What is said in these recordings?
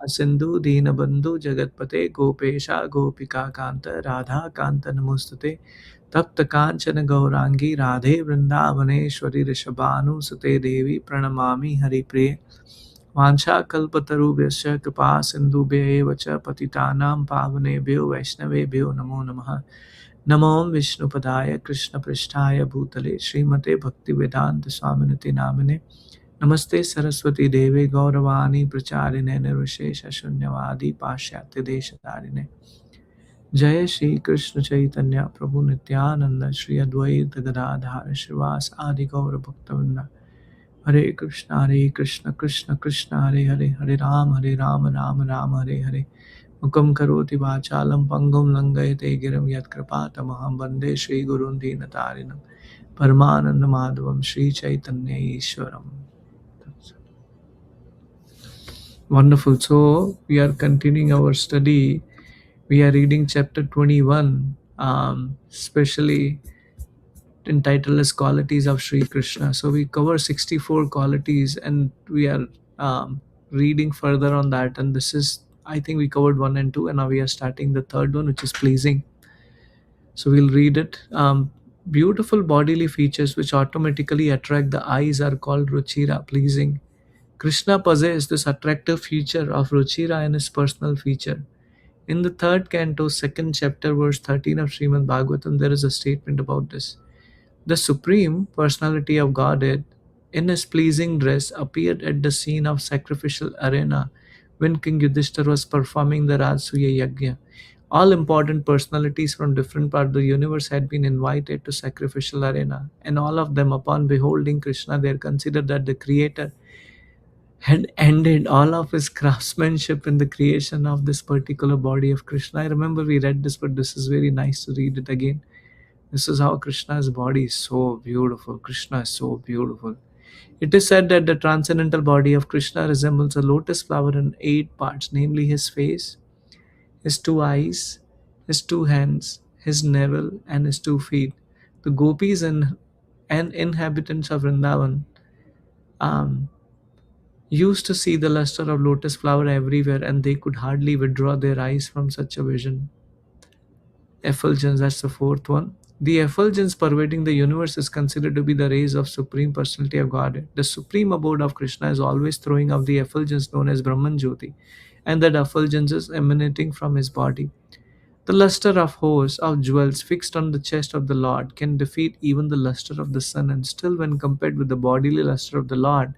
Sindhu Deenabandhu Jagatpate Gopesha Gopika Kanta Radha Kanta Namostute Tapta Kanchana Gaurangi Radhe Vrindavaneshwari Rishabhanu Sute Devi Pranamami Haripriye Vansha Kalpatarubhyasya Kripa Sindhubhya Vacha Patitanam Pavanebhyo Vaishnavebhyo Namo Namaha Namo Vishnupadaya Krishna Prishtaya Bhutale Srimate Bhaktivedanta Swaminati Namine Namaste Saraswati Deve Gauravani Pracharine Nirvishesha Shunyavadi Pashyatya Deshatarine Jaya Shri Krishna Chaitanya Prabhu Nityananda Shri Advaita Gadadhara Shivas Adi Gaura Bhaktavinda Hare Krishna Krishna Krishna Hare Hare Hare Ram Ram Ram Hare Hare Mukam Karoti Vachalam Pangam Langayate Giram Yat Kripatamaham Bande Shri Gurun Dinatarinam Paramananda Madhavam Shri Chaitanya Ishwaram. Wonderful. So we are continuing our study. We are reading chapter 21, especially entitled as Qualities of Sri Krishna. So we cover 64 qualities and we are reading further on that. And this is, I think we covered 1 and 2, and now we are starting the third one, which is pleasing. So we'll read it. Beautiful bodily features which automatically attract the eyes are called Ruchira, pleasing. Krishna possessed this attractive feature of Ruchira in his personal feature. In the third canto, second chapter, verse 13 of Srimad Bhagavatam, there is a statement about this. The Supreme Personality of Godhead, in his pleasing dress, appeared at the scene of sacrificial arena when King Yudhishthira was performing the Rajasuya Yajna. All important personalities from different parts of the universe had been invited to sacrificial arena, and all of them, upon beholding Krishna, they considered that the Creator had ended all of his craftsmanship in the creation of this particular body of Krishna. I remember we read this, but this is very nice to read it again. This is how Krishna's body is so beautiful. Krishna is so beautiful. It is said that the transcendental body of Krishna resembles a lotus flower in 8 parts, namely his face, his 2 eyes, his 2 hands, his navel, and his 2 feet. The gopis and inhabitants of Vrindavan um, used to see the luster of lotus flower everywhere, and they could hardly withdraw their eyes from such a vision. Effulgence, that's the fourth one. The effulgence pervading the universe is considered to be the rays of Supreme Personality of Godhead. The supreme abode of Krishna is always throwing off the effulgence known as Brahman Jyoti, and that effulgence is emanating from his body. The luster of hosts of jewels fixed on the chest of the Lord can defeat even the luster of the sun, and still, when compared with the bodily luster of the Lord,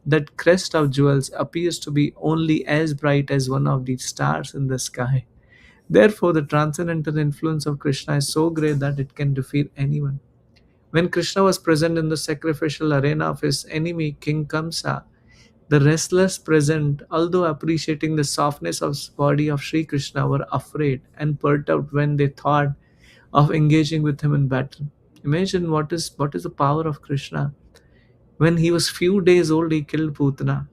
that crest of jewels appears to be only as bright as one of the stars in the sky. Therefore, the transcendental influence of Krishna is so great that it can defeat anyone. When Krishna was present in the sacrificial arena of his enemy, King Kamsa, the restless present, although appreciating the softness of body of Sri Krishna, were afraid and perturbed when they thought of engaging with him in battle. Imagine what is the power of Krishna. When he was few days old, he killed Putana.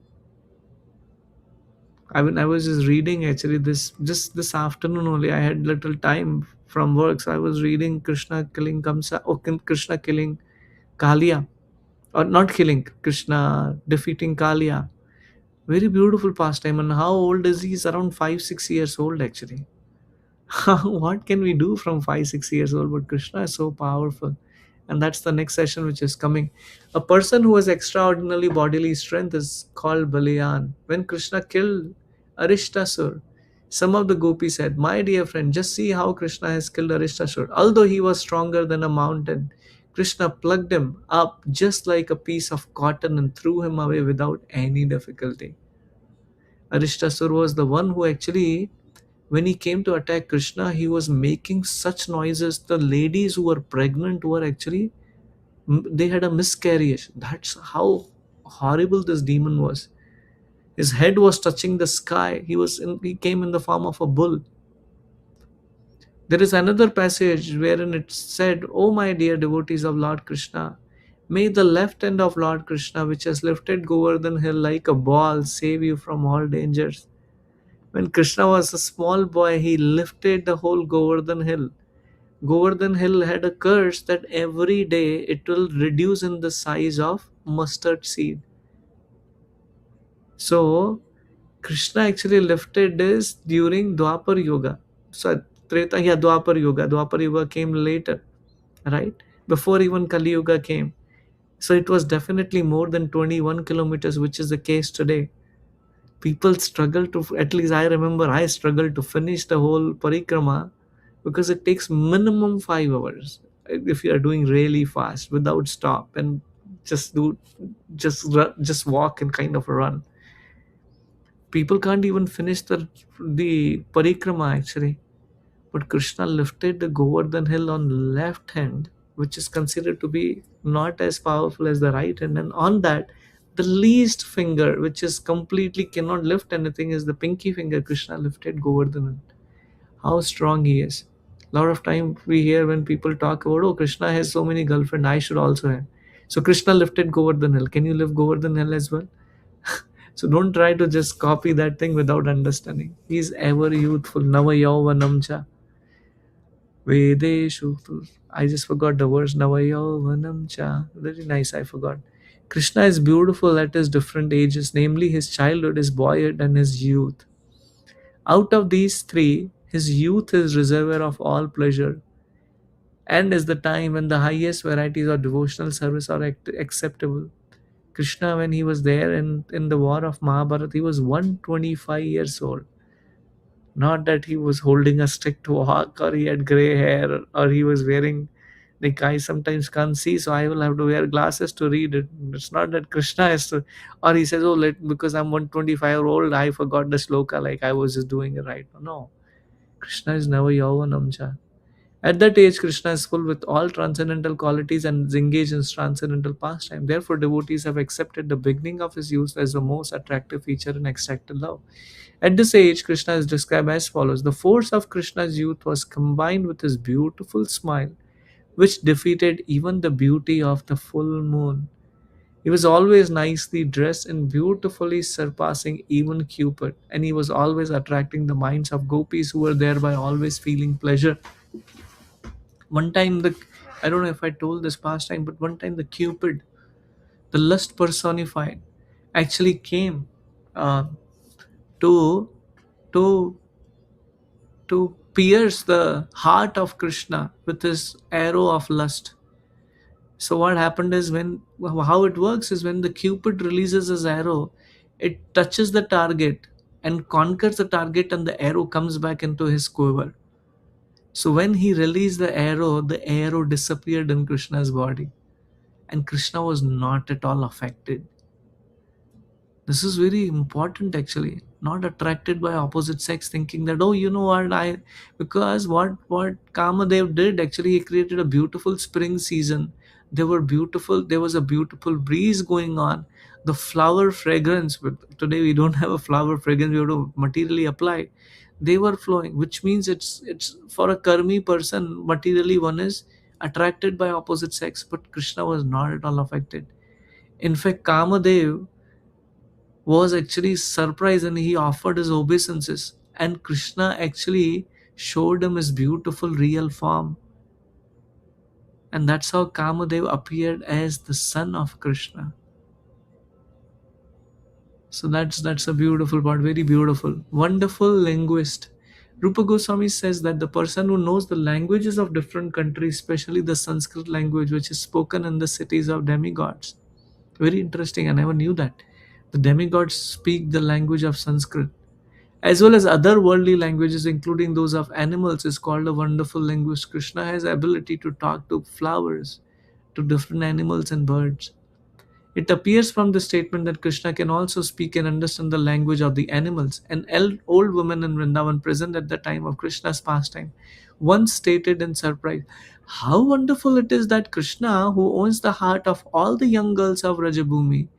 I was just reading actually this just this afternoon only. I had little time from work, so I was reading Krishna killing Kamsa, or Krishna killing Kalia, or not killing Krishna defeating Kalia. Very beautiful pastime. And how old is he? He's around 5 6 years old actually. What can we do from 5 6 years old? But Krishna is so powerful. And that's the next session which is coming. A person who has extraordinarily bodily strength is called Baliyan. When Krishna killed Arishtasur, some of the gopis said, "My dear friend, just see how Krishna has killed Arishtasur. Although he was stronger than a mountain, Krishna plucked him up just like a piece of cotton and threw him away without any difficulty." Arishtasur was the one who actually, when he came to attack Krishna, he was making such noises. The ladies who were pregnant were actually, they had a miscarriage. That's how horrible this demon was. His head was touching the sky. He came in the form of a bull. There is another passage wherein it said, "O my dear devotees of Lord Krishna, may the left hand of Lord Krishna, which has lifted Govardhan hill like a ball, save you from all dangers." When Krishna was a small boy, he lifted the whole Govardhan hill. Govardhan hill had a curse that every day it will reduce in the size of mustard seed. So Krishna actually lifted this during Dwapar Yoga. So Treta, yeah, Dwapar Yoga. Dwapar Yoga came later, right? Before even Kali Yuga came. So it was definitely more than 21 kilometers, which is the case today. People struggle to, at least I remember, I struggled to finish the whole parikrama because it takes minimum 5 hours if you are doing really fast without stop and just do just walk and kind of run. People can't even finish the parikrama actually. But Krishna lifted the Govardhan hill on left hand, which is considered to be not as powerful as the right hand, and on that the least finger, which is completely cannot lift anything, is the pinky finger. Krishna lifted Govardhan hill. How strong he is. A lot of time we hear when people talk about, oh, Krishna has so many girlfriends, I should also have. So Krishna lifted Govardhan hill. Can you lift Govardhan hill as well? So don't try to just copy that thing without understanding. He's ever youthful. Nava yauvanam cha. Vedeshu. I just forgot the words. Nava yauvanam cha. Very nice, I forgot. Krishna is beautiful at his different ages, namely his childhood, his boyhood, and his youth. Out of these three, his youth is reservoir of all pleasure and is the time when the highest varieties of devotional service are acceptable. Krishna, when he was there in the war of Mahabharata, he was 125 years old. Not that he was holding a stick to walk or he had gray hair or he was wearing, like I sometimes can't see, so I will have to wear glasses to read it. It's not that Krishna is to, or he says, oh, because I'm 125-year-old, I forgot the sloka, like I was just doing it right. No. Krishna is never Yauvanamcha. At that age, Krishna is full with all transcendental qualities and is engaged in transcendental pastime. Therefore, devotees have accepted the beginning of his youth as the most attractive feature in extracted love. At this age, Krishna is described as follows. The force of Krishna's youth was combined with his beautiful smile, which defeated even the beauty of the full moon. He was always nicely dressed and beautifully surpassing even Cupid, and he was always attracting the minds of gopis who were thereby always feeling pleasure. One time, I don't know if I told this past time, but one time the Cupid, the lust personified, actually came uh, to to to pierce the heart of Krishna with his arrow of lust. So what happened is, when how it works is, when the Cupid releases his arrow, it touches the target and conquers the target, and the arrow comes back into his quiver. So when he released the arrow disappeared in Krishna's body, and Krishna was not at all affected. This is very important actually. Not attracted by opposite sex, thinking that, oh, you know what, because what Kamadev did actually, he created a beautiful spring season. There was a beautiful breeze going on. The flower fragrance, but today we don't have a flower fragrance, we have to materially apply. They were flowing, which means it's for a karmi person, materially one is attracted by opposite sex, but Krishna was not at all affected. In fact, Kamadev was actually surprised and he offered his obeisances. And Krishna actually showed him his beautiful real form. And that's how Kamadev appeared as the son of Krishna. So that's a beautiful part, very beautiful. Wonderful linguist. Rupa Goswami says that the person who knows the languages of different countries, especially the Sanskrit language, which is spoken in the cities of demigods. Very interesting, I never knew that. The demigods speak the language of Sanskrit, as well as other worldly languages, including those of animals, is called a wonderful linguist. Krishna has ability to talk to flowers, to different animals and birds. It appears from the statement that Krishna can also speak and understand the language of the animals. An old woman in Vrindavan present at the time of Krishna's pastime once stated in surprise, how wonderful it is that Krishna, who owns the heart of all the young girls of Rajabhumi,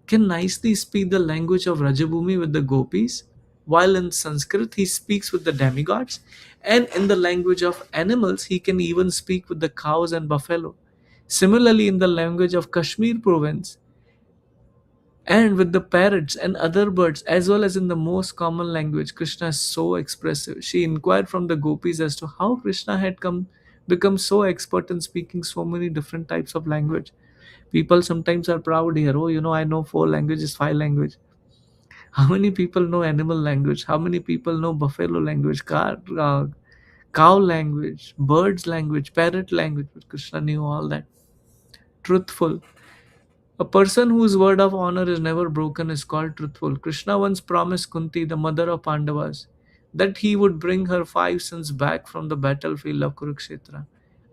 can nicely speak the language of Rajabhumi with the gopis, while in Sanskrit he speaks with the demigods, and in the language of animals he can even speak with the cows and buffalo. Similarly, in the language of Kashmir province, and with the parrots and other birds, as well as in the most common language, Krishna is so expressive. She inquired from the gopis as to how Krishna had become so expert in speaking so many different types of language. People sometimes are proud here. Oh, I know four languages, five languages. How many people know animal language? How many people know buffalo language, cow language, birds language, parrot language? But Krishna knew all that. Truthful. A person whose word of honor is never broken is called truthful. Krishna once promised Kunti, the mother of Pandavas, that he would bring her 5 sons back from the battlefield of Kurukshetra.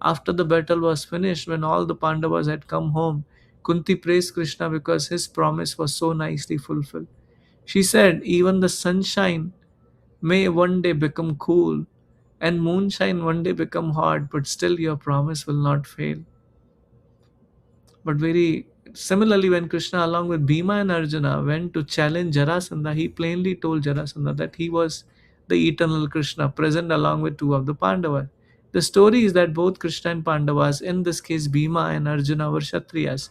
After the battle was finished, when all the Pandavas had come home, Kunti praised Krishna because his promise was so nicely fulfilled. She said, even the sunshine may one day become cool and moonshine one day become hot, but still your promise will not fail. But very similarly, when Krishna, along with Bhima and Arjuna, went to challenge Jarasandha, he plainly told Jarasandha that he was the eternal Krishna, present along with two of the Pandavas. The story is that both Krishna and Pandavas, in this case Bhima and Arjuna, were Kshatriyas.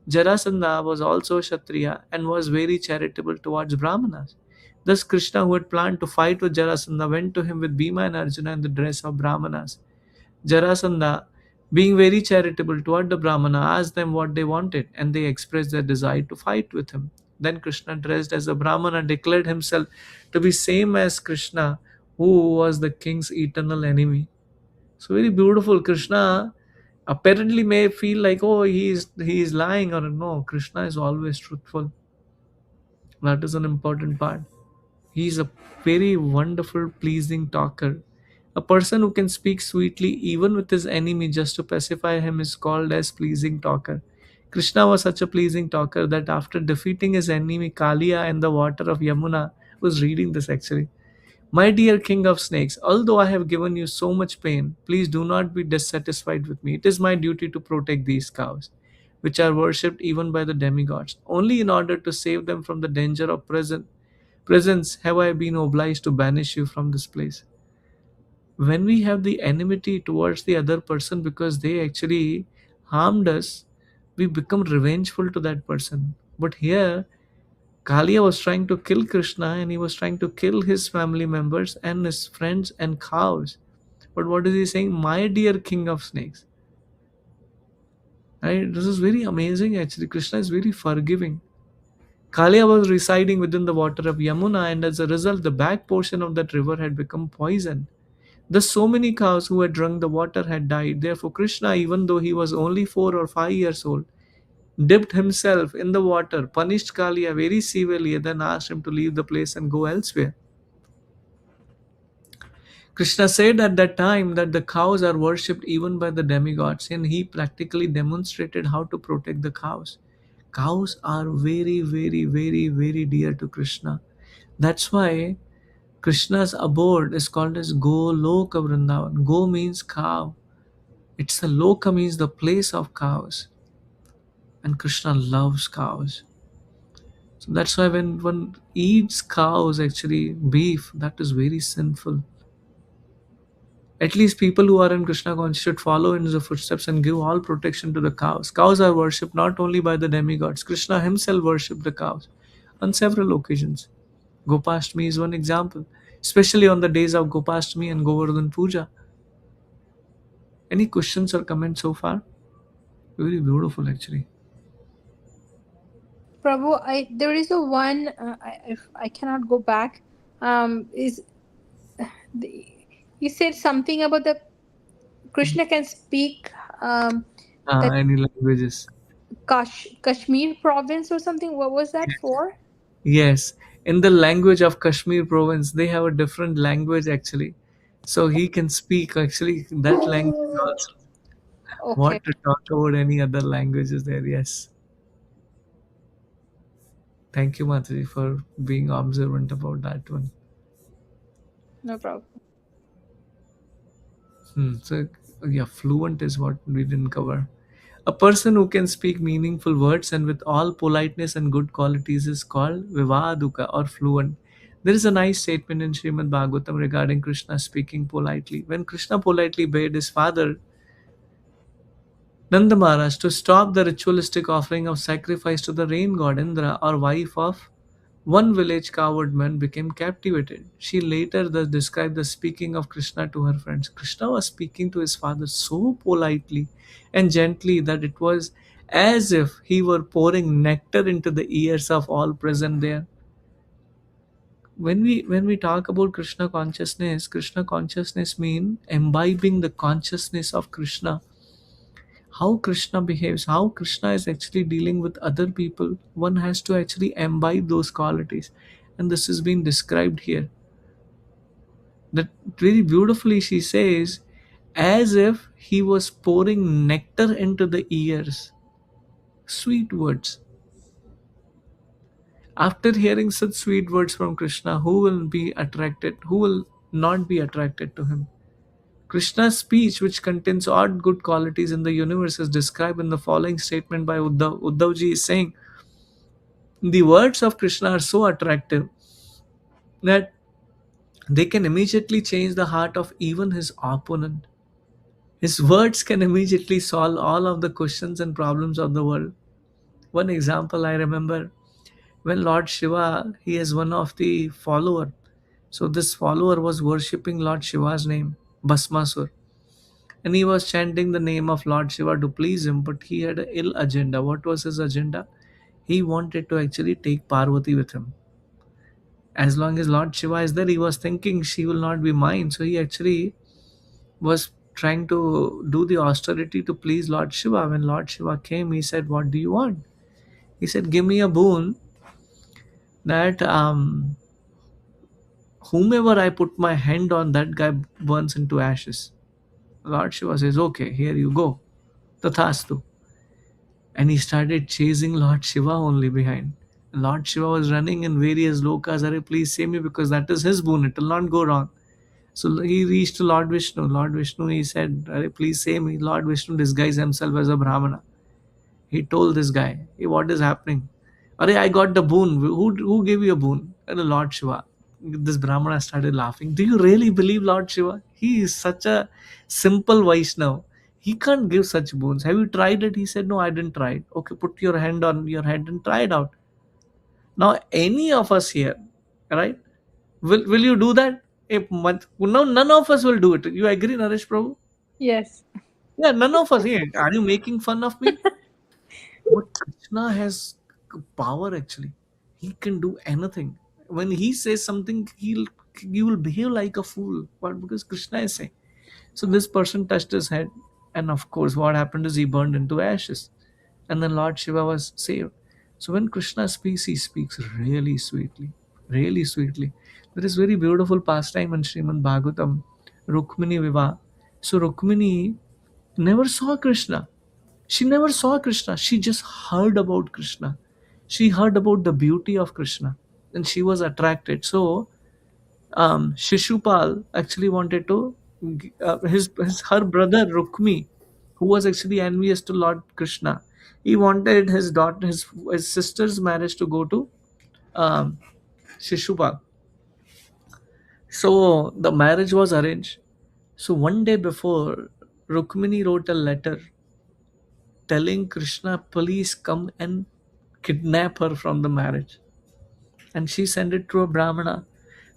Jarasandha was also a Kshatriya and was very charitable towards Brahmanas. Thus, Krishna, who had planned to fight with Jarasandha, went to him with Bhima and Arjuna in the dress of Brahmanas. Jarasandha, being very charitable toward the Brahmana, asked them what they wanted, and they expressed their desire to fight with him. Then Krishna, dressed as a Brahmana, declared himself to be same as Krishna, who was the king's eternal enemy. So very beautiful. Krishna apparently may feel like, oh, he is lying, or no. Krishna is always truthful. That is an important part. He is a very wonderful, pleasing talker. A person who can speak sweetly even with his enemy just to pacify him is called as pleasing talker. Krishna was such a pleasing talker that after defeating his enemy Kaliya in the water of Yamuna, was reading this actually. My dear king of snakes, although I have given you so much pain, please do not be dissatisfied with me. It is my duty to protect these cows, which are worshipped even by the demigods. Only in order to save them from the danger of presence have I been obliged to banish you from this place. When we have the enmity towards the other person because they actually harmed us, we become revengeful to that person. But here, Kalia was trying to kill Krishna and he was trying to kill his family members and his friends and cows. But what is he saying? My dear king of snakes. Right? This is very amazing actually. Krishna is very forgiving. Kalia was residing within the water of Yamuna, and as a result, the back portion of that river had become poisoned. Thus, so many cows who had drunk the water had died. Therefore, Krishna, even though he was only 4 or 5 years old, dipped himself in the water, punished Kalia very severely, and then asked him to leave the place and go elsewhere. Krishna said at that time that the cows are worshipped even by the demigods, and he practically demonstrated how to protect the cows. Cows are very, very, very, very dear to Krishna. That's why Krishna's abode is called as Goloka Vrindavan. Go means cow. It's the loka means the place of cows. And Krishna loves cows. So that's why when one eats cows, actually beef, that is very sinful. At least people who are in Krishna conscious should follow in the footsteps and give all protection to the cows. Cows are worshipped not only by the demigods. Krishna himself worshipped the cows on several occasions. Gopashtami is one example, especially on the days of Gopashtami and Govardhan Puja. Any questions or comments so far? Very beautiful, actually. Prabhu, I there is a one. If I cannot go back, is the, you said something about the Krishna can speak that Any languages? Kashmir province or something. What was that for? Yes, in the language of Kashmir province, they have a different language actually. So he can speak actually that language also. Okay, What to talk about any other languages there? Yes. Thank you, Mataji, for being observant about that one. no problem. So, yeah, fluent is what we didn't cover. A person who can speak meaningful words and with all politeness and good qualities is called Vivaduka or fluent. There is a nice statement in Srimad Bhagavatam regarding Krishna speaking politely. When Krishna politely bade his father Nanda Maharaj to stop the ritualistic offering of sacrifice to the rain god Indra, or wife of one village coward man, became captivated. She later thus described the speaking of Krishna to her friends. Krishna was speaking to his father so politely and gently that it was as if he were pouring nectar into the ears of all present there. when we talk about Krishna consciousness mean imbibing the consciousness of Krishna, how Krishna behaves, how Krishna is actually dealing with other people. One has to actually imbibe those qualities, and this is being described here. That very beautifully she says, as if he was pouring nectar into the ears, sweet words. After hearing such sweet words from Krishna, who will be attracted? Who will not be attracted to him? Krishna's speech, which contains all good qualities in the universe, is described in the following statement by Uddhav. Uddhavji is saying, the words of Krishna are so attractive that they can immediately change the heart of even his opponent. His words can immediately solve all of the questions and problems of the world. One example I remember, when Lord Shiva, he is one of the follower. So this follower was worshipping Lord Shiva's name, Bhasmasur. And he was chanting the name of Lord Shiva to please him, but he had an ill agenda. What was his agenda? He wanted to actually take Parvati with him. As long as Lord Shiva is there, he was thinking she will not be mine. So he actually was trying to do the austerity to please Lord Shiva. When Lord Shiva came, he said, what do you want? He said, give me a boon that whomever I put my hand on, that guy burns into ashes. Lord Shiva says, okay, here you go. Tathastu. And he started chasing Lord Shiva only behind. Lord Shiva was running in various lokas. Are please save me because that is his boon. It will not go wrong. So he reached to Lord Vishnu. Lord Vishnu, he said, Are please save me. Lord Vishnu disguised himself as a Brahmana. He told this guy, hey, what is happening? I got the boon. Who gave you a boon? And Lord Shiva. This Brahmana started laughing. Do you really believe Lord Shiva? He is such a simple Vaishnav. He can't give such boons. Have you tried it? He said, no, I didn't try it. Okay, put your hand on your head and try it out. Now, any of us here, right? Will you do that? No, none of us will do it. You agree, Naresh Prabhu? Yes. Yeah, none of us. Here, are you making fun of me? But Krishna has power actually. He can do anything. When he says something, you will behave like a fool. But because Krishna is saying. So this person touched his head, and of course, what happened is he burned into ashes. And then Lord Shiva was saved. So when Krishna speaks, he speaks really sweetly. Really sweetly. There is very beautiful pastime in Srimad Bhagavatam, Rukmini Viva. So Rukmini never saw Krishna. She never saw Krishna. She just heard about Krishna. She heard about the beauty of Krishna and she was attracted. So Shishupal actually wanted to, his her brother Rukmi, who was actually envious to Lord Krishna, he wanted his daughter, his sister's marriage to go to um, Shishupal. So the marriage was arranged. So one day before, Rukmini wrote a letter telling Krishna, please come and kidnap her from the marriage. And she sent it to a Brahmana.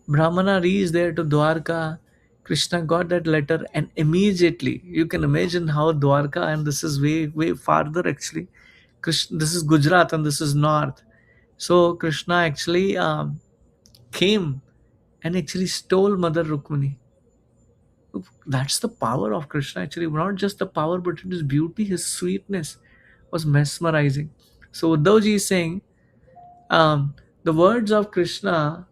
Brahmana reached there to Dwarka. Krishna got that letter and immediately, you can imagine how Dwarka, and this is way, way farther actually. Krishna, this is Gujarat and this is North. So Krishna actually came and actually stole Mother Rukmini. That's the power of Krishna actually. Not just the power, but his beauty, his sweetness was mesmerizing. So Uddhavji is saying, um, the words of Krishna,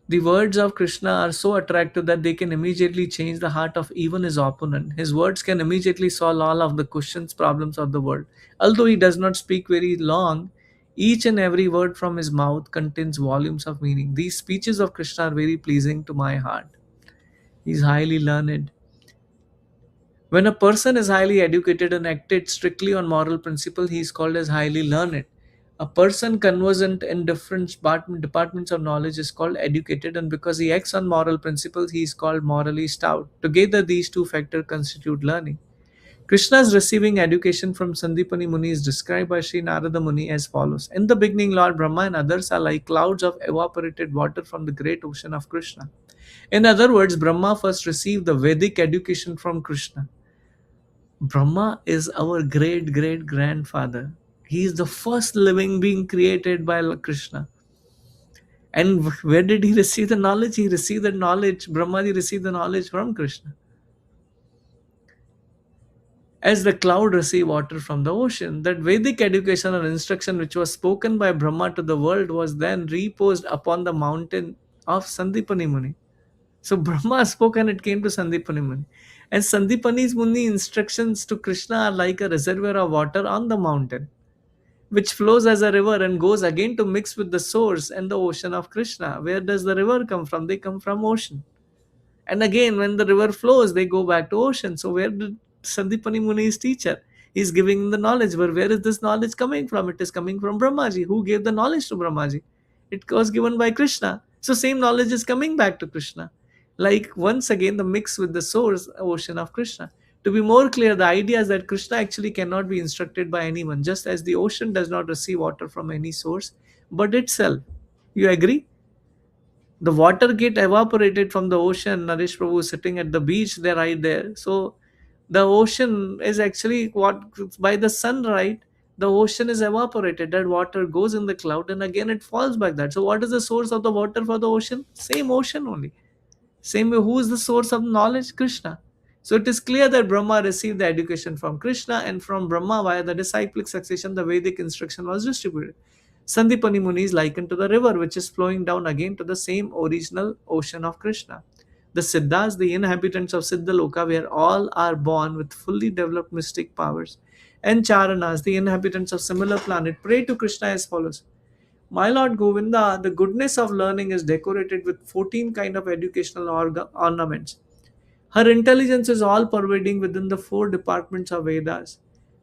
the words of Krishna are so attractive that they can immediately change the heart of even his opponent. His words can immediately solve all of the questions, problems of the world. Although he does not speak very long, each and every word from his mouth contains volumes of meaning. These speeches of Krishna are very pleasing to my heart. He is highly learned. When a person is highly educated and acted strictly on moral principle, he is called as highly learned. A person conversant in different departments of knowledge is called educated, and because he acts on moral principles, he is called morally stout. Together, these two factors constitute learning. Krishna's receiving education from Sandipani Muni is described by Sri Narada Muni as follows. In the beginning, Lord Brahma and others are like clouds of evaporated water from the great ocean of Krishna. In other words, Brahma first received the Vedic education from Krishna. Brahma is our great great grandfather. He is the first living being created by Krishna. And where did he receive the knowledge? He received the knowledge, Brahmaji received the knowledge from Krishna. As the cloud receive water from the ocean, that Vedic education or instruction which was spoken by Brahma to the world was then reposed upon the mountain of Sandipani Muni. So Brahma spoke and it came to Sandipani Muni. And Sandipani Muni instructions to Krishna are like a reservoir of water on the mountain, which flows as a river and goes again to mix with the source and the ocean of Krishna. Where does the river come from? They come from ocean. And again, when the river flows, they go back to ocean. So where did Sandipani Muni is teacher? He's giving the knowledge. But where is this knowledge coming from? It is coming from Brahmaji. Who gave the knowledge to Brahmaji? It was given by Krishna. So same knowledge is coming back to Krishna. Like once again, the mix with the source, ocean of Krishna. To be more clear, the idea is that Krishna actually cannot be instructed by anyone, just as the ocean does not receive water from any source, but itself. You agree? The water get evaporated from the ocean. Naresh Prabhu is sitting at the beach there, right there. So the ocean is actually what, by the sun, right? The ocean is evaporated, that water goes in the cloud and again it falls back. That, so what is the source of the water for the ocean? Same ocean only. Same way, who is the source of knowledge? Krishna. So it is clear that Brahma received the education from Krishna, and from Brahma via the disciplic succession the Vedic instruction was distributed. Sandipani Muni is likened to the river which is flowing down again to the same original ocean of Krishna. The Siddhas, the inhabitants of Siddhaloka, where all are born with fully developed mystic powers, and Charanas, the inhabitants of similar planet, pray to Krishna as follows. My Lord Govinda, the goodness of learning is decorated with 14 kind of educational ornaments. Her intelligence is all pervading within the four departments of Vedas.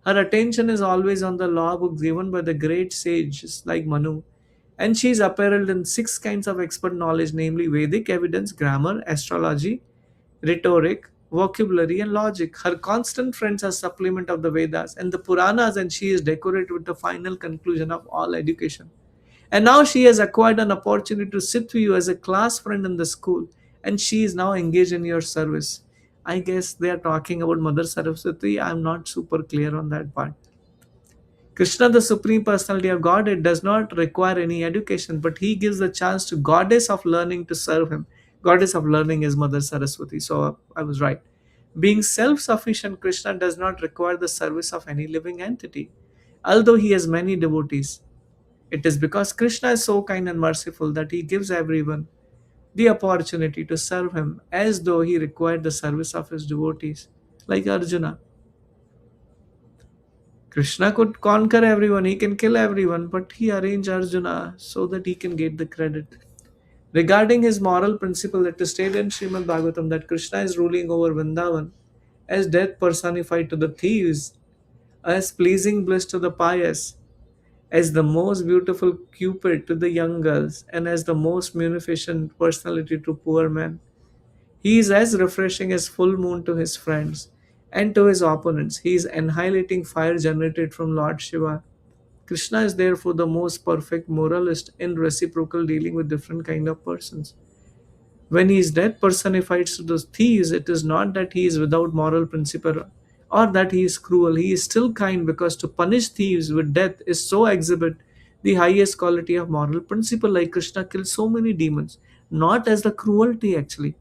Her attention is always on the law books given by the great sages like Manu. And she is apparelled in six kinds of expert knowledge, namely Vedic evidence, grammar, astrology, rhetoric, vocabulary, and logic. Her constant friends are supplement of the Vedas and the Puranas, and she is decorated with the final conclusion of all education. And now she has acquired an opportunity to sit with you as a class friend in the school, and she is now engaged in your service. I guess they are talking about Mother Saraswati. I'm not super clear on that part. Krishna, the Supreme Personality of Godhead, does not require any education, but he gives the chance to Goddess of Learning to serve him. Goddess of Learning is Mother Saraswati. So I was right. Being self sufficient, Krishna does not require the service of any living entity, although he has many devotees. It is because Krishna is so kind and merciful that he gives everyone the opportunity to serve him as though he required the service of his devotees. Like Arjuna, Krishna could conquer everyone, he can kill everyone, but he arranged Arjuna so that he can get the credit. Regarding his moral principle, it is stated in Srimad Bhagavatam that Krishna is ruling over Vrindavan as death personified to the thieves, as pleasing bliss to the pious, as the most beautiful cupid to the young girls, and as the most munificent personality to poor men. He is as refreshing as full moon to his friends, and to his opponents he is annihilating fire generated from Lord Shiva. Krishna is therefore the most perfect moralist in reciprocal dealing with different kind of persons. When he is death personified to those thieves, it is not that he is without moral principle or that he is cruel. He is still kind, because to punish thieves with death is so exhibit the highest quality of moral principle. Like Krishna killed so many demons, not as the cruelty actually.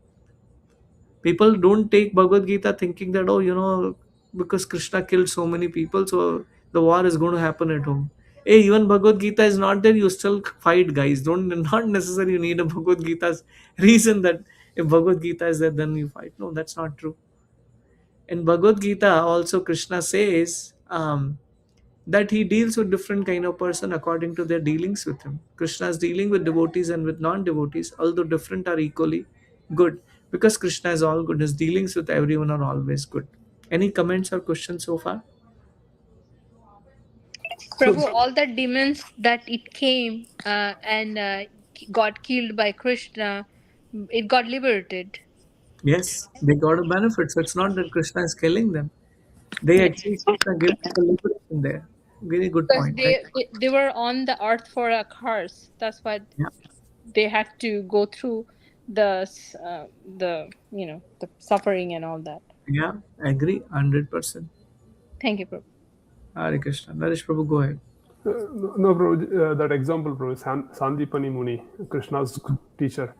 People don't take Bhagavad Gita thinking that, oh, because Krishna killed so many people, so the war is going to happen at home. Hey, even Bhagavad Gita is not there, you still fight, guys. Don't, not necessarily you need a Bhagavad Gita's reason that if Bhagavad Gita is there, then you fight. No, that's not true. In Bhagavad Gita, also Krishna says that he deals with different kind of person according to their dealings with him. Krishna is dealing with devotees and with non-devotees, although different, are equally good, because Krishna is all good. His dealings with everyone are always good. Any comments or questions so far? So Prabhu, all the demons that it came and got killed by Krishna, it got liberated. yes, they got a benefit. So it's not that Krishna is killing them. They Yeah. actually Krishna gives the liberation there. Very good Because point, right? they were on the earth for a curse. That's why Yeah, they had to go through the the suffering and all that. yeah, I agree, 100%. Thank you, Prabhu. Hare Krishna. Naresh Prabhu, go ahead. No, bro, that example, bro, is Sandipani Muni, Krishna's teacher.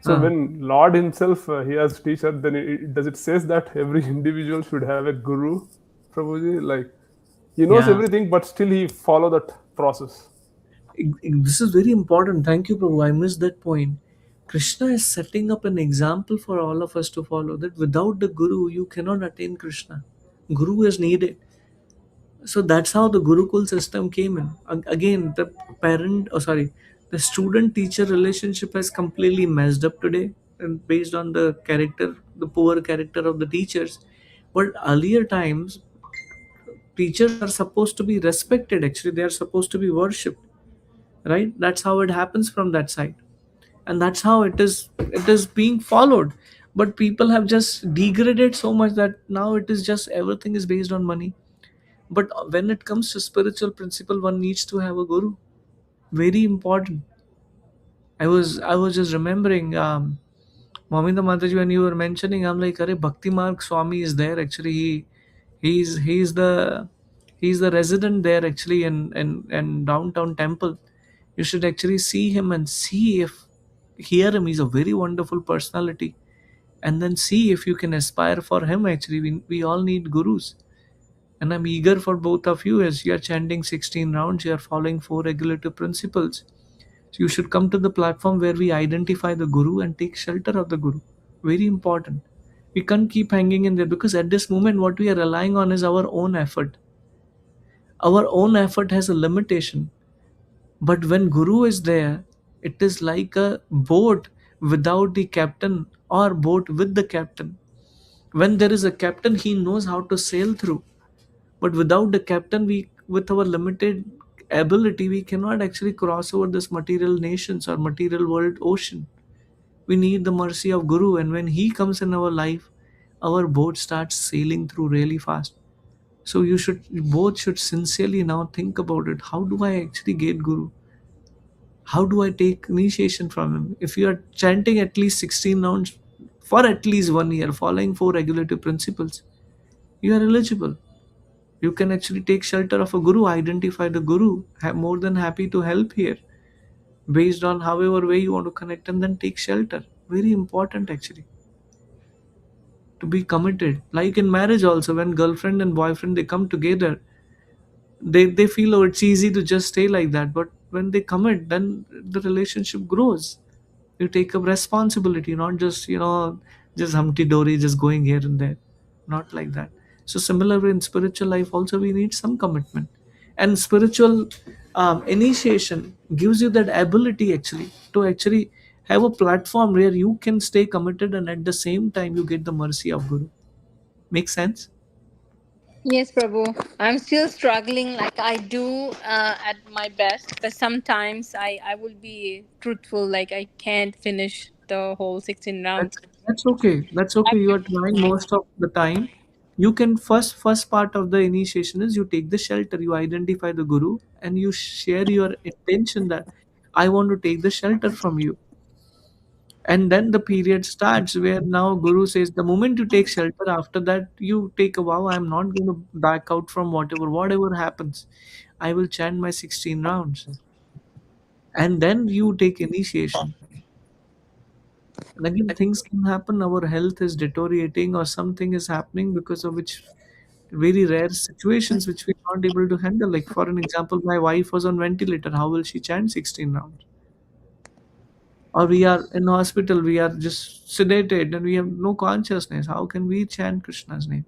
So Uh, when Lord himself he has teacher, then does it says that every individual should have a guru, Prabhuji? Like he knows yeah. everything, but still he follow that process. This is very important. Thank you, Prabhu. I missed that point. Krishna is setting up an example for all of us to follow that without the Guru, you cannot attain Krishna. Guru is needed. So that's how the Gurukul system came in. Again, the the student teacher relationship has completely messed up today and based on the character, the poor character of the teachers. But earlier times, teachers are supposed to be respected, actually, they are supposed to be worshipped, right? That's how it happens from that side, and that's how it is being followed. But people have just degraded so much that now it is just everything is based on money. But when it comes to spiritual principle, one needs to have a guru. Very important. I was just remembering, Mominda Mataji, when you were mentioning, I'm like, Arey, Bhakti Marg Swami is there. Actually, he's the resident there actually in downtown temple. You should actually see him and see if hear him. He's a very wonderful personality, and then see if you can aspire for him. Actually, we all need gurus, and I'm eager for both of you. As you are chanting 16 rounds, you are following four regulative principles. So you should come to the platform where we identify the guru and take shelter of the guru. Very important. We can't keep hanging in there because at this moment, what we are relying on is our own effort. Our own effort has a limitation. But when guru is there, it is like a boat without the captain or boat with the captain. When there is a captain, he knows how to sail through. But without the captain, we with our limited ability, we cannot actually cross over this material nations or material world ocean. We need the mercy of Guru, and when he comes in our life, our boat starts sailing through really fast. So you should both should sincerely now think about it. How do I actually get Guru? How do I take initiation from him? If you are chanting at least 16 rounds for at least 1 year, following four regulative principles, you are eligible. You can actually take shelter of a guru, identify the guru. More than happy to help here based on however way you want to connect, and then take shelter. Very important actually to be committed. Like in marriage also, when girlfriend and boyfriend they come together, they feel, oh, it's easy to just stay like that. But when they commit, then the relationship grows. You take up responsibility, not just just humpty dory, just going here and there. Not like that. So similarly in spiritual life also we need some commitment, and spiritual initiation gives you that ability actually to actually have a platform where you can stay committed and at the same time you get the mercy of guru. Make sense? Yes, Prabhu. I'm still struggling like I do at my best, but sometimes I will be truthful, like I can't finish the whole 16 rounds. That's okay. That's okay. You are trying most of the time. You can first part of the initiation is you take the shelter, you identify the guru, and you share your intention that I want to take the shelter from you. And then the period starts where now guru says the moment you take shelter, after that you take a vow, I'm not going to back out from whatever happens. I will chant my 16 rounds. And then you take initiation. And again, things can happen. Our health is deteriorating, or something is happening because of which very rare situations which we're not able to handle. Like for an example, my wife was on ventilator. How will she chant 16 rounds? Or we are in hospital, we are just sedated and we have no consciousness. How can we chant Krishna's name?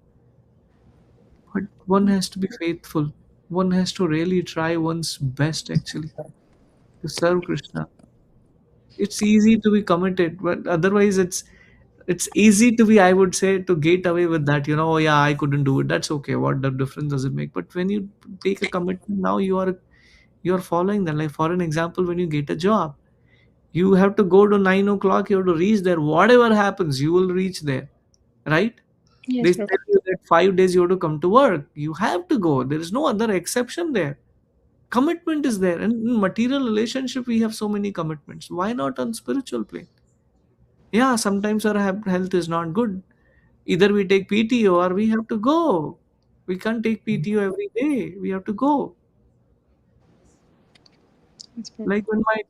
But one has to be faithful. One has to really try one's best actually to serve Krishna. It's easy to be committed, but otherwise it's easy to be, I would say, to get away with that, oh yeah, I couldn't do it, that's okay, what the difference does it make? But when you take a commitment, now you're following that. Like for an example, when you get a job, you have to go to 9 o'clock, you have to reach there. Whatever happens, you will reach there, right? Yes, They Prabhu. tell you that 5 days you have to come to work, you have to go. There is no other exception there. Commitment is there. And in material relationship we have so many commitments. Why not on spiritual plane? Yeah, sometimes our health is not good. Either we take PTO or we have to go. We can't take PTO every day. We have to go. Yes, Prabhu. Like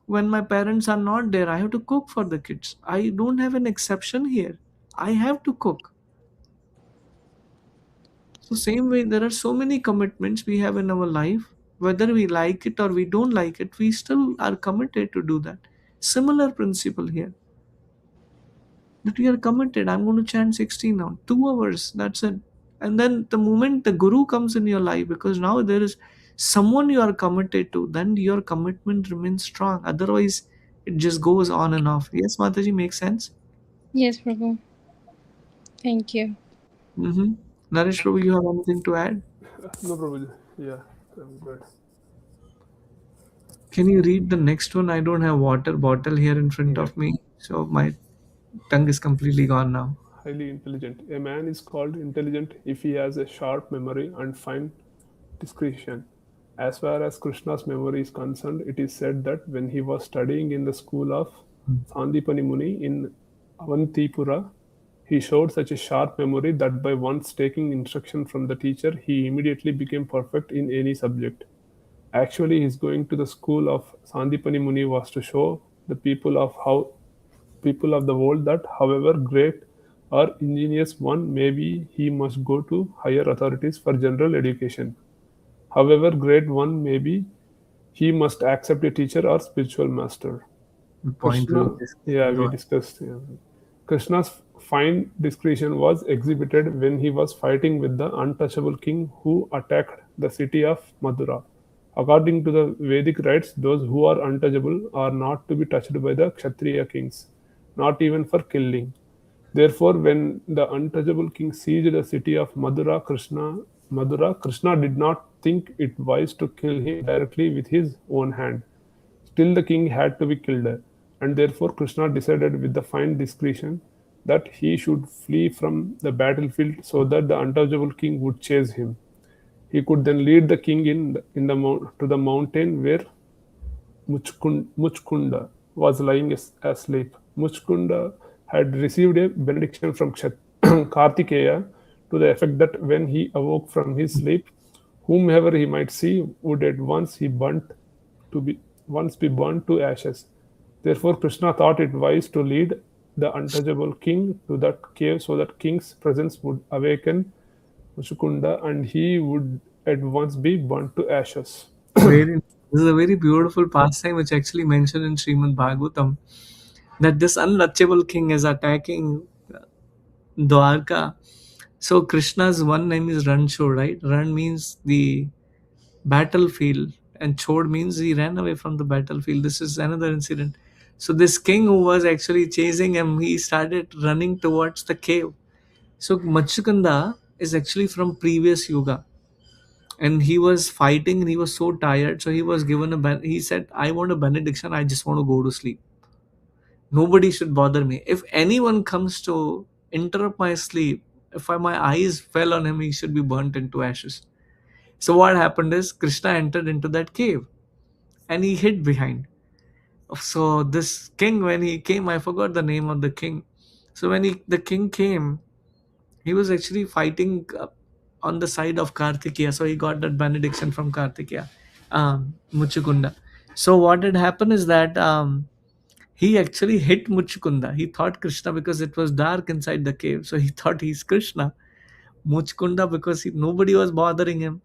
when my parents are not there, I have to cook for the kids. I don't have an exception here. I have to cook. So same way, there are so many commitments we have in our life. Whether we like it or we don't like it, we still are committed to do that. Similar principle here, that we are committed. I'm going to chant 16 now, 2 hours. That's it. And then the moment the guru comes in your life, because now there is someone you are committed to, then your commitment remains strong. Otherwise, it just goes on and off. Yes, Mataji, makes sense. Yes, Prabhu. Thank you. Mm-hmm. Naresh Prabhu, you have anything to add? No, Prabhuji. Yeah, I'm good. Can you read the next one? I don't have water bottle here in front Yeah. of me, so my tongue is completely gone now. Highly intelligent. A man is called intelligent if he has a sharp memory and fine discretion. As far as Krishna's memory is concerned, it is said that when he was studying in the school of Sandipani Muni in Avantipura, he showed such a sharp memory that by once taking instruction from the teacher, he immediately became perfect in any subject. Actually, his going to the school of Sandipani Muni was to show the people of the world that, however great or ingenious one may be, he must go to higher authorities for general education. However great one may be, he must accept a teacher or spiritual master. The point we Krishna, discussed. yeah, Go we ahead. discussed. Yeah. Krishna's fine discretion was exhibited when he was fighting with the untouchable king who attacked the city of Madura. According to the Vedic rites, those who are untouchable are not to be touched by the Kshatriya kings, not even for killing. Therefore, when the untouchable king seized the city of Madura, Krishna did not think it wise to kill him directly with his own hand. Still, the king had to be killed, and therefore Krishna decided with the fine discretion that he should flee from the battlefield so that the untouchable king would chase him. He could then lead the king to the mountain where Muchkunda was lying asleep. Muchkunda had received a benediction from Kartikeya to the effect that when he awoke from his sleep, whomever he might see would at once be burnt to ashes. Therefore, Krishna thought it wise to lead the untouchable king to that cave so that king's presence would awaken Muchukunda and he would at once be burnt to ashes. Very. This is a very beautiful pastime which actually mentioned in Srimad Bhagavatam, that this untouchable king is attacking Dwarka. So Krishna's one name is Ranchod, right? Ran means the battlefield, and Chod means he ran away from the battlefield. This is another incident. So this king who was actually chasing him, he started running towards the cave. So Machukanda is actually from previous yuga, and he was fighting and he was so tired. So he was given he said, "I want a benediction. I just want to go to sleep. Nobody should bother me. If anyone comes to interrupt my sleep, if my eyes fell on him, he should be burnt into ashes." So what happened is Krishna entered into that cave and he hid behind. So this king, when he came, I forgot the name of the king. So when the king came, he was actually fighting on the side of Kartikeya. So he got that benediction from Kartikeya, Muchukunda. So what had happened is that he actually hit Muchukunda. He thought Krishna, because it was dark inside the cave. So he thought he's Krishna. Muchukunda, because nobody was bothering him.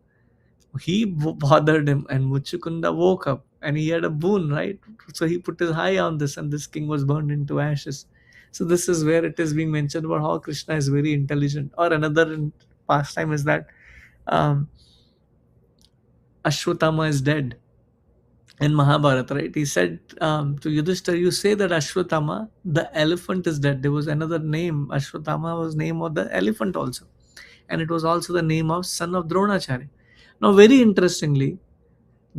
He bothered him, and Muchukunda woke up and he had a boon, right? So he put his eye on this, and this king was burned into ashes. So this is where it is being mentioned about how Krishna is very intelligent. Or another pastime is that um, Ashwatthama is dead in Mahabharata, right? He said to Yudhishthira, "You say that Ashwatthama, the elephant, is dead." There was another name. Ashwatthama was name of the elephant also, and it was also the name of son of Dronacharya. Now, very interestingly,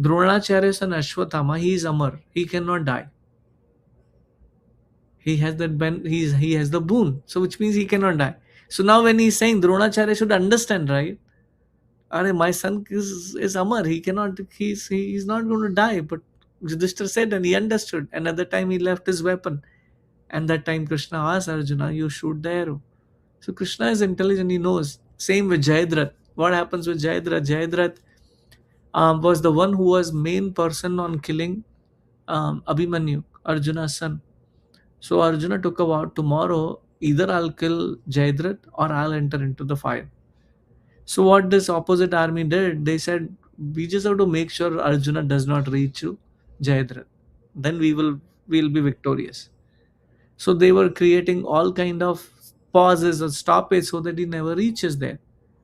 Dronacharya's son Ashwatthama, he is Amar. He cannot die. He has that he has the boon. So which means he cannot die. So now when he's saying, Dronacharya should understand, right? Are my son is Amar. He cannot he's not going to die. But Yudhishthira said, and he understood. And at the time he left his weapon. And that time Krishna asked Arjuna, "You shoot the arrow." So Krishna is intelligent, he knows. Same with Jayadratha. What happens with Jayadratha? Jayadratha was the one who was main person on killing Abhimanyu, Arjuna's son. So Arjuna took a vow, tomorrow either I'll kill Jayadratha or I'll enter into the fire. So what this opposite army did, they said, we just have to make sure Arjuna does not reach you, Jayadratha. Then we'll be victorious. So they were creating all kind of pauses or stoppage so that he never reaches there.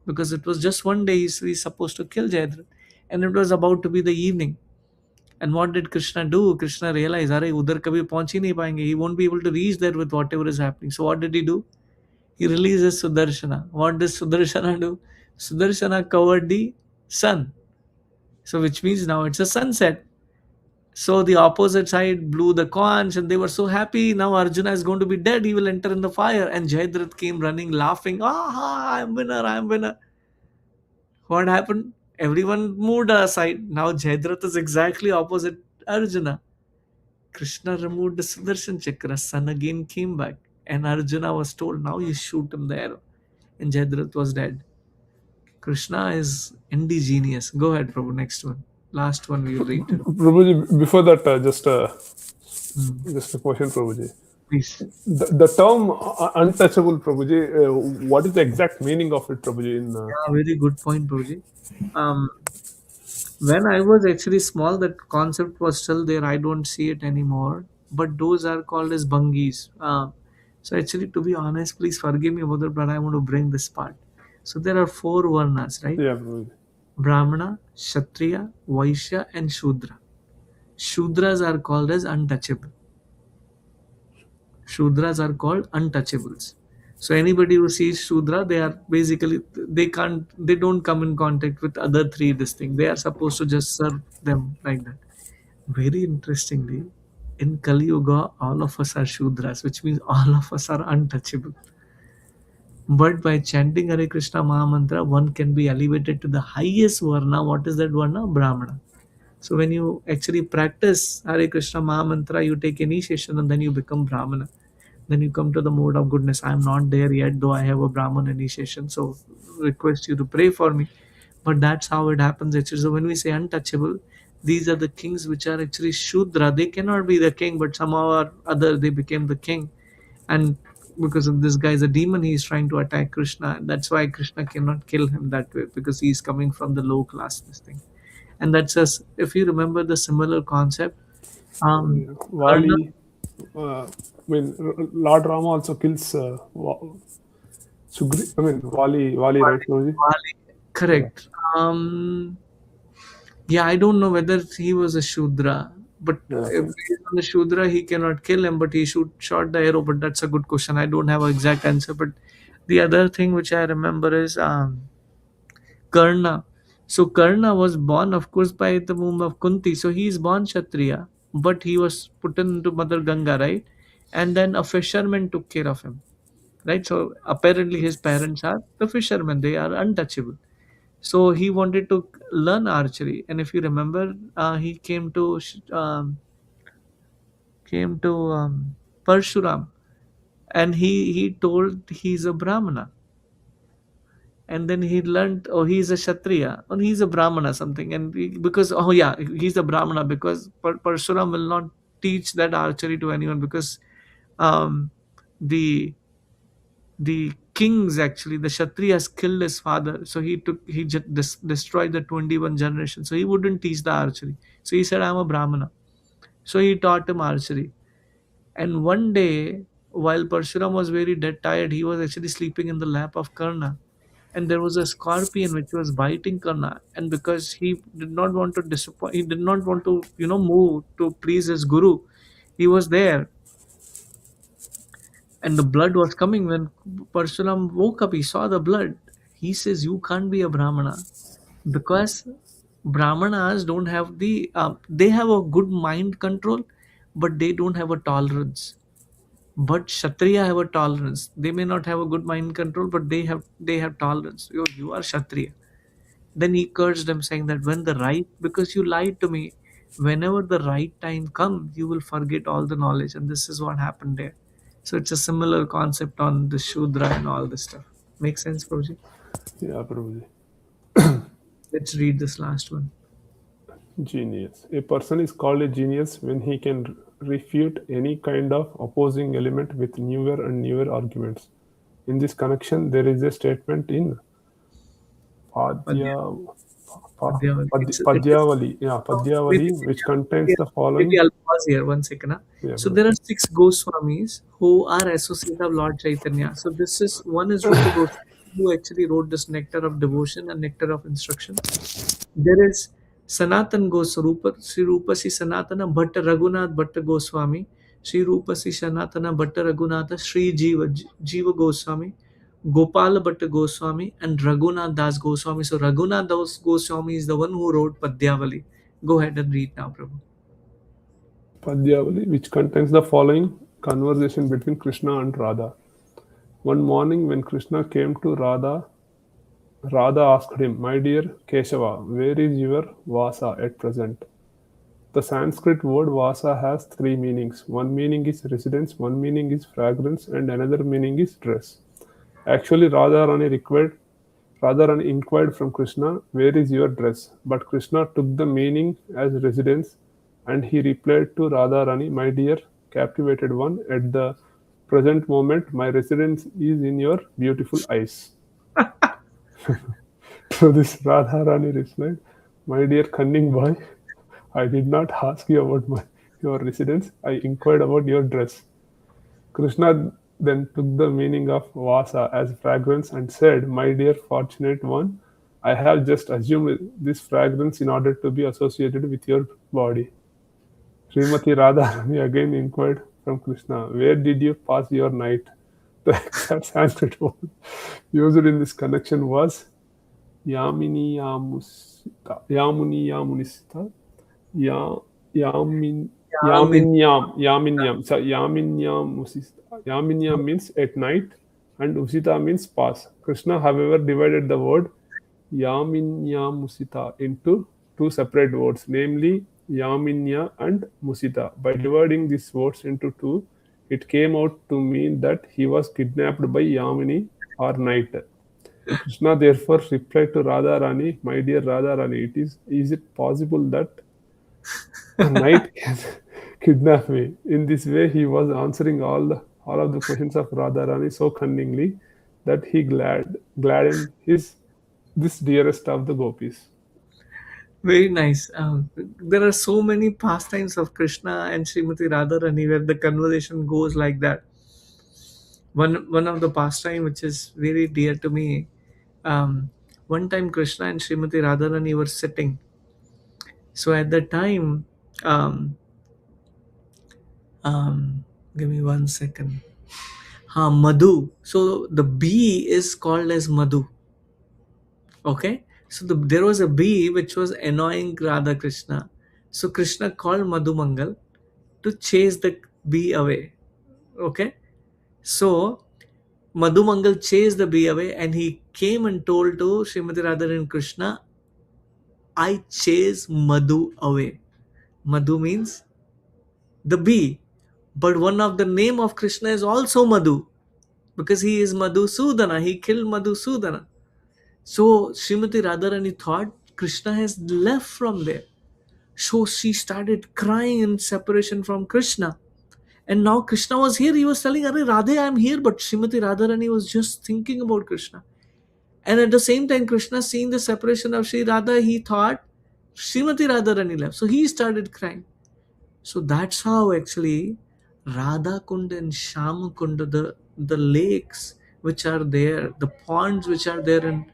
Because it was just one day he's supposed to kill Jayadratha. And it was about to be the evening. And what did Krishna do? Krishna realized, Are udhar kabhi pahunch hi nahi payenge. He won't be able to reach there with whatever is happening. So what did he do? He releases Sudarshana. What does Sudarshana do? Sudarshana covered the sun. So which means now it's a sunset. So the opposite side blew the conch and they were so happy. Now Arjuna is going to be dead. He will enter in the fire. And Jayadratha came running, laughing. Ah, I'm winner, I'm winner. What happened? Everyone moved aside. Now Jayadratha is exactly opposite Arjuna. Krishna removed the Sudarshan Chakra. Sun again came back. And Arjuna was told, now you shoot him the arrow. And Jayadratha was dead. Krishna is indigenous. Go ahead, Prabhu. Next one. Last one we will read. Prabhuji, before that, Hmm. just a question, Prabhuji. Please. The term untouchable, Prabhuji, what is the exact meaning of it, Prabhuji? Yeah, very good point, Prabhuji. Um, when I was actually small, that concept was still there. I don't see it anymore. But those are called as bungis. So actually, to be honest, please forgive me about that, but I want to bring this part. So there are four varnas, right? Yeah, Prabhuji. Brahmana, Kshatriya, Vaishya, and Shudra. Shudras are called as untouchable. Shudras are called untouchables. So anybody who sees Shudra, they are basically they don't come in contact with other three distinct. They are supposed to just serve them like that. Very interestingly, in Kali Yuga, all of us are Shudras, which means all of us are untouchable. But by chanting Hare Krishna Mahamantra, one can be elevated to the highest Varna. What is that Varna? Brahmana. So when you actually practice Hare Krishna Mahamantra, you take initiation and then you become Brahmana. Then you come to the mode of goodness. I am not there yet, though I have a Brahman initiation. So request you to pray for me. But that's how it happens actually. So when we say untouchable, these are the kings which are actually Shudra. They cannot be the king, but somehow or other they became the king. And because of this guy is a demon, he is trying to attack Krishna. That's why Krishna cannot kill him that way, because he is coming from the low class, this thing. And that's us. If you remember the similar concept, Karna, Vali, Lord Rama also kills Sugri. Vali, right, Prabhuji? Vali, Yeah. correct. Yeah, I don't know whether he was a Shudra, but Yeah. if he's on the Shudra, he cannot kill him, but he shot the arrow. But that's a good question. I don't have an exact answer. But the other thing which I remember is Karna. So Karna was born, of course, by the womb of Kunti. So he is born Kshatriya, but he was put into Mother Ganga, right? And then a fisherman took care of him, right? So apparently his parents are the fishermen. They are untouchable. So he wanted to learn archery, and if you remember, he came to Parshuram, and he told he's a Brahmana, and then he learned, oh, he's a Kshatriya or he's a Brahmana something, and because, oh yeah, he's a Brahmana, because Parshuram will not teach that archery to anyone, because um, the the kings, actually the Kshatriyas, killed his father, so he just destroyed the 21 generation, so he wouldn't teach the archery. So he said, I'm a Brahmana. So he taught him archery. And one day, while Parshuram was very dead tired, he was actually sleeping in the lap of Karna, and there was a scorpion which was biting Karna. And because he did not want to disappoint, he did not want to move to please his guru, he was there, and the blood was coming. When Parshuram woke up, he saw the blood. He says, you can't be a Brahmana, because Brahmanas don't have they have a good mind control, but they don't have a tolerance. But Kshatriya have a tolerance. They may not have a good mind control, but they have tolerance. You are Kshatriya. Then he cursed them, saying that because you lied to me, whenever the right time comes, you will forget all the knowledge. And this is what happened there. So it's a similar concept on the Shudra and all this stuff. Make sense, Prabhuji? Yeah, Prabhuji. Let's read this last one. Genius. A person is called a genius when he can refute any kind of opposing element with newer and newer arguments. In this connection, there is a statement in Padya, Padya, Padyavali. It's Padyavali, yeah, so maybe, Padyavali, which contains yeah, the maybe following. I'll pause here one second. Yeah, So bro. there are six Goswamis who are associate of Lord Chaitanya. So this is one is Rupa Goswami who actually wrote this Nectar of Devotion and Nectar of Instruction. There is Sanatan Goswami, Sri Rupa Sri Sanatana Bhatta Raghunath Bhatta Goswami, Sri Rupa Sri Sanatana Bhatta Raghunatha Sri Jiva Goswami, Gopala Bhatta Goswami, and Raghunath Das Goswami. So Raghunath Das Goswami is the one who wrote Padyavali. Go ahead and read now, Prabhu. Padyavali, which contains the following conversation between Krishna and Radha. One morning, when Krishna came to Radha, Radha asked him, "My dear Keshava, where is your Vasa at present?" The Sanskrit word Vasa has three meanings. One meaning is residence, one meaning is fragrance, and another meaning is dress. Actually, Radharani inquired from Krishna, "Where is your dress?" But Krishna took the meaning as residence, and he replied to Radharani, "My dear captivated one, at the present moment my residence is in your beautiful eyes." To this, Radharani replied, "My dear cunning boy, I did not ask you about your residence, I inquired about your dress." Krishna then took the meaning of Vasa as fragrance and said, "My dear fortunate one, I have just assumed this fragrance in order to be associated with your body." Srimati Radharani again inquired from Krishna, "Where did you pass your night?" The exact Sanskrit word used in this connection was Yamini Yamusita. Yamuni Yamunisita. Ya, Yamin, Yeah, I mean, Yaminyam. So Yaminyam means at night, and Usita means pass. Krishna, however, divided the word Yaminyamusita into two separate words, namely Yaminya and Musita. By dividing these words into two, it came out to mean that he was kidnapped by Yamini or night. Krishna therefore replied to Radharani, "My dear Radharani, is it possible that a knight can kidnap me?" In this way, he was answering all of the questions of Radharani so cunningly that he gladdened his this dearest of the gopis. very nice. There are so many pastimes of Krishna and Srimati Radharani where the conversation goes like that. One of the pastime which is very dear to me. One time Krishna and Srimati Radharani were sitting. So at that time, um, um, give me one second. Madhu. So the bee is called as Madhu. Okay. So there was a bee which was annoying Radha Krishna. So Krishna called Madhu Mangal to chase the bee away. Okay. So Madhu Mangal chased the bee away and he came and told to Srimati Radha and Krishna, I chase Madhu away. Madhu means the bee. But one of the name of Krishna is also Madhu because he is Madhusudana. He killed Madhusudana. So Srimati Radharani thought Krishna has left from there. So she started crying in separation from Krishna. And now Krishna was here. He was telling, Are Radhe, I'm here. But Srimati Radharani was just thinking about Krishna. And at the same time, Krishna seeing the separation of Sri Radha, he thought Srimati Radharani left. So he started crying. So that's how actually Radha Kund and Shama Kund, the lakes which are there, the ponds which are there in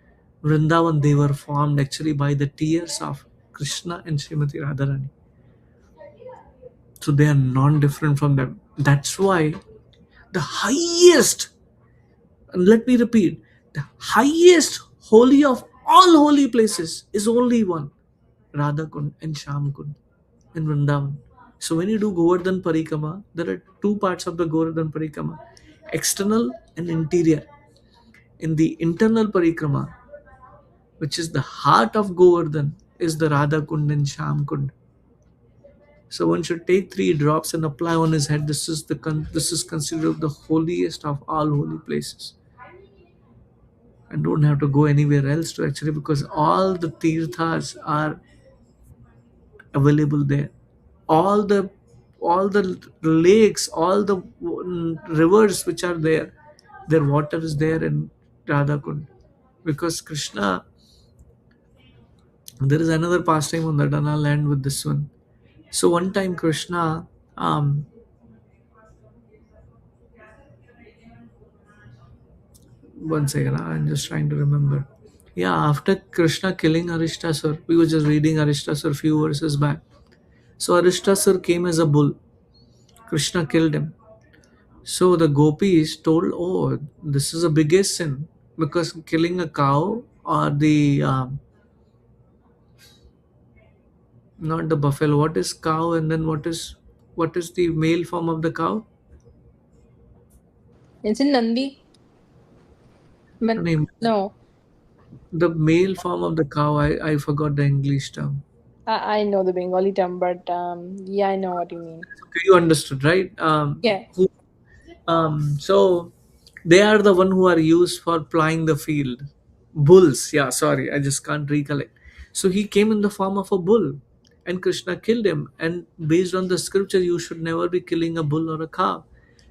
Vrindavan, they were formed actually by the tears of Krishna and Srimati Radharani. So they are non-different from them. That's why the highest, and let me repeat, the highest holy of all holy places is only one, Radha Kund and Sham Kund in Vrindavan. So when you do Govardhan Parikama, there are two parts of the Govardhan Parikama, external and interior. In the internal Parikrama, which is the heart of Govardhan, is the Radha Kund and Sham Kund. So one should take 3 drops and apply on his head. This is considered the holiest of all holy places, and don't have to go anywhere else to actually because all the tirthas are available there. All the lakes, all the rivers which are there, their water is there in Radha Kund. Because Krishna, there is another pastime on that, and I'll end with this one. So one time Krishna, um, one second, I'm just trying to remember. Yeah, after Krishna killing Arishtasur, we were just reading Arishtasur few verses back. So Arishtasur came as a bull. Krishna killed him. So the gopis told, "Oh, this is a biggest sin because killing a cow or the not the buffalo. What is cow, and then what is the male form of the cow? It's in Nandi. I But mean, no, the male form of the cow. I forgot the English term. I know the Bengali term, but yeah, I know what you mean. Okay, you understood, right? Yeah. So they are the one who are used for plying the field. Bulls, yeah, sorry, I just can't recollect. So he came in the form of a bull, and Krishna killed him. And based on the scripture, you should never be killing a bull or a cow.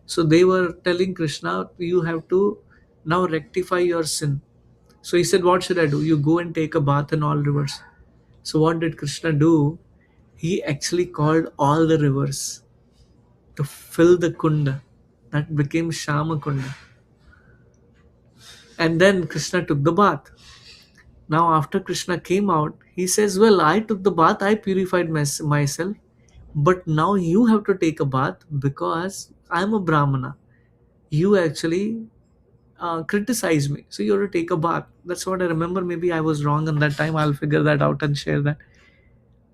So they were telling Krishna, you have to now rectify your sin. So he said, what should I do? You go and take a bath in all rivers. So what did Krishna do? He actually called all the rivers to fill the kunda. That became Shama Kunda. And then Krishna took the bath. Now, after Krishna came out, he says, well, I took the bath, I purified myself, but now you have to take a bath because I'm a Brahmana. You actually criticize me. So you have to take a bath. That's what I remember. Maybe I was wrong in that time. I'll figure that out and share that.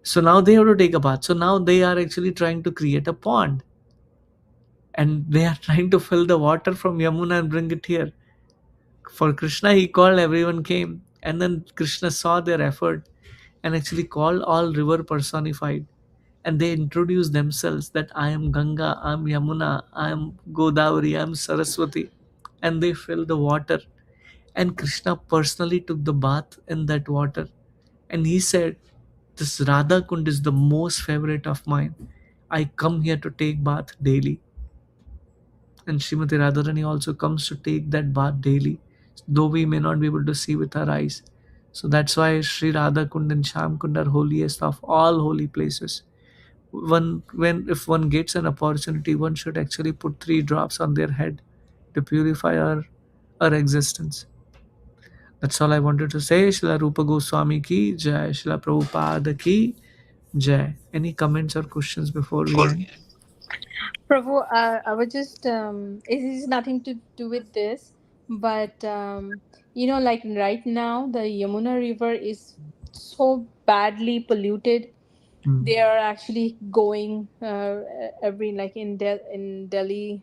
So now they have to take a bath. So now they are actually trying to create a pond, and they are trying to fill the water from Yamuna and bring it here. For Krishna, he called, everyone came. And then Krishna saw their effort and actually called all river personified. And they introduced themselves that I am Ganga, I am Yamuna, I am Godavari, I am Saraswati. And they filled the water. And Krishna personally took the bath in that water. And he said, this Radha Kund is the most favorite of mine. I come here to take bath daily. And Srimati Radharani also comes to take that bath daily, though we may not be able to see with our eyes. So that's why Sri Radha Kund and Sham Kund are holiest of all holy places. When if one gets an opportunity, one should actually put 3 drops on their head to purify our existence. That's all I wanted to say. Srila Rupa Goswami ki jai, Srila Prabhupada ki jai. Any comments or questions before we end? Prabhu, I was just, it is nothing to do with this, but like right now, the Yamuna River is so badly polluted. Hmm. They are actually going every, like in Delhi,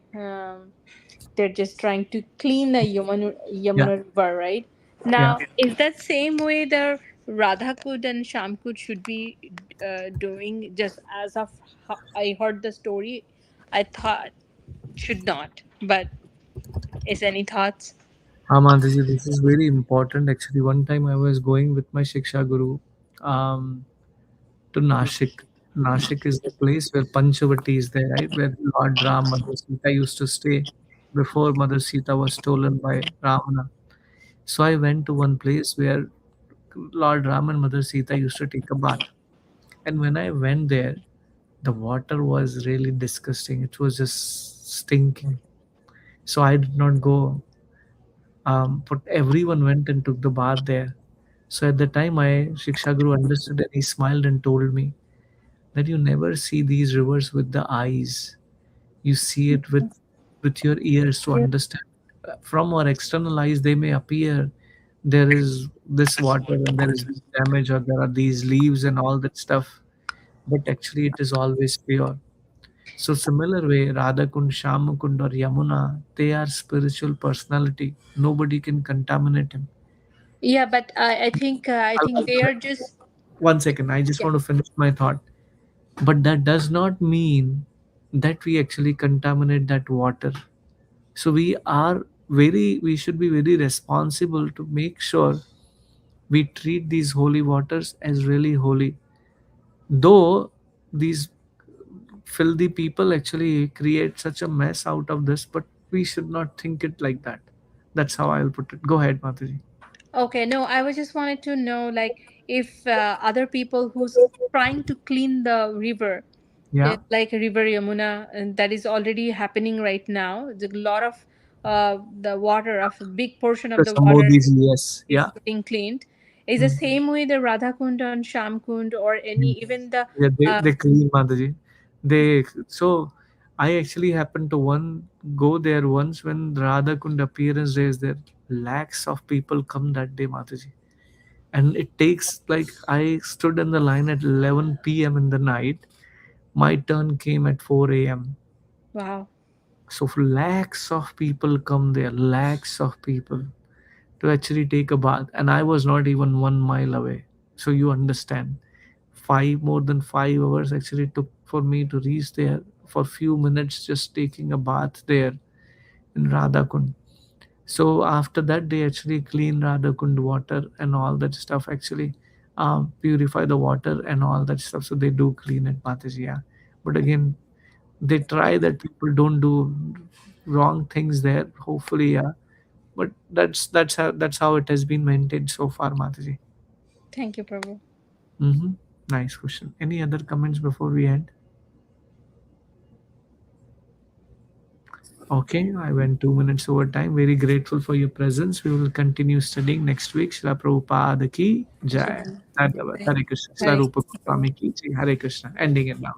they're just trying to clean the Yeah, Yamuna River, right? yeah. Now, is that same way the Radhakud and Shamkud should be doing? Just as of how I heard the story, I thought should not. But is any thoughts? Mataji, this is very important. Actually, one time I was going with my Shiksha Guru um, to Nashik. Nashik is the place where Panchavati is there, right? Where Lord Ram, Mother Sita used to stay before Mother Sita was stolen by Ravana. So I went to one place where Lord Ram and Mother Sita used to take a bath. And when I went there, the water was really disgusting. It was just stinking. So I did not go. But everyone went and took the bath there. So at the time, my Shiksha Guru understood and he smiled and told me that you never see these rivers with the eyes. You see it with your ears to understand. From our external eyes, they may appear there is this water and there is this damage or there are these leaves and all that stuff, but actually it is always pure. So similar way, Radhakund, Shamakund or Yamuna, they are spiritual personality. Nobody can contaminate him. Yeah, but I think they are just. One second, I just Yeah. want to finish my thought. But that does not mean that we actually contaminate that water. So we should be very responsible to make sure we treat these holy waters as really holy. Though these filthy people actually create such a mess out of this, but we should not think it like that. That's how I'll put it. Go ahead, Mataji. Okay, no, I was just wanted to know, like, if other people who's trying to clean the river, Yeah. like River Yamuna, and that is already happening right now. A lot of the water, of a big portion of The the water Samodis, yes. is Yeah. getting cleaned. Is the Mm. same way the Radha Kund and Sham Kund, or any Mm. even the Yeah, uh, they clean Mataji. They so I actually happened to one go there once when Radha Kund appearance day is there. Lakhs of people come that day, Mataji. And it takes like I stood in the line at 11 p.m. in the night. My turn came at 4 a.m. wow, So lakhs of people come there, lakhs of people to actually take a bath, and I was not even 1 mile away. So you understand, more than 5 hours actually took for me to reach there for few minutes, just taking a bath there in Radhakund. So after that, they actually clean Radhakund water and all that stuff. Actually, purify the water and all that stuff. So they do clean it, Mataji. Yeah. But again, they try that people don't do wrong things there. Hopefully, yeah. But that's how it has been maintained so far, Mataji. thank you, Prabhu. Mm-hmm. Nice question. Any other comments before we end? Okay, I went 2 minutes over time. Very grateful for your presence. We will continue studying next week. Shila Prabhupada ki Jai. Jai. Dhanyavad. Jai. Hare Krishna. Shila Hare Rupa Krishna. Goswami ki Jai. Hare Krishna. Ending it now.